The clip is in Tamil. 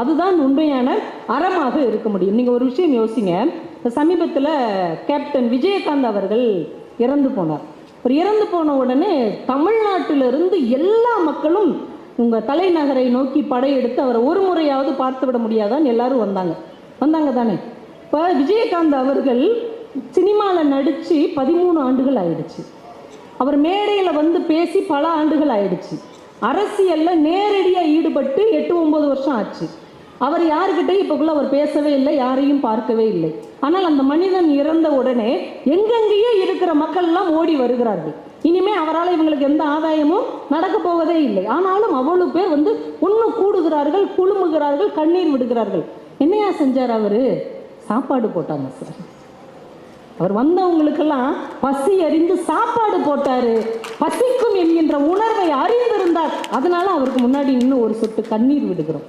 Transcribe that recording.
அதுதான் உண்மையான அறமாக இருக்க முடியும். நீங்க ஒரு விஷயம் யோசிங்க. சமீபத்தில் கேப்டன் விஜயகாந்த் அவர்கள் இறந்து போனார். அவர் இறந்து போன உடனே தமிழ்நாட்டிலிருந்து எல்லா மக்களும் உங்க தலைநகரை நோக்கி படையெடுத்து அவரை ஒரு முறையாவது பார்த்து விட முடியாதான்னு எல்லாரும் வந்தாங்க தானே. இப்போ விஜயகாந்த் அவர்கள் சினிமாவில் நடித்து 13 ஆண்டுகள் ஆயிடுச்சு. அவர் மேடையில் வந்து பேசி பல ஆண்டுகள் ஆயிடுச்சு. அரசியலில் நேரடியாக ஈடுபட்டு 8-9 வருஷம் ஆச்சு. அவர் யாருக்கிட்டையும் இப்போக்குள்ள அவர் பேசவே இல்லை, யாரையும் பார்க்கவே இல்லை. ஆனால் அந்த மனிதன் இறந்த உடனே எங்கெங்கேயோ இருக்கிற மக்கள் எல்லாம் ஓடி வருகிறார்கள். இனிமே அவரால் இவங்களுக்கு எந்த ஆதாயமும் நடக்க போவதே இல்லை. ஆனாலும் அவ்வளவு பேர் வந்து ஒன்று கூடுகிறார்கள், குழுமுகிறார்கள், கண்ணீர் விடுகிறார்கள். என்னையா செஞ்சார் அவரு? சாப்பாடு போட்டாங்க சார். அவர் வந்தவங்களுக்கெல்லாம் பசி அறிந்து சாப்பாடு போட்டாரு. பசிக்கும் என்கின்ற உணர்வை அறிந்திருந்தார். அதனால அவருக்கு முன்னாடி இன்னும் ஒரு சொட்டு கண்ணீர் விடுகிறோம்.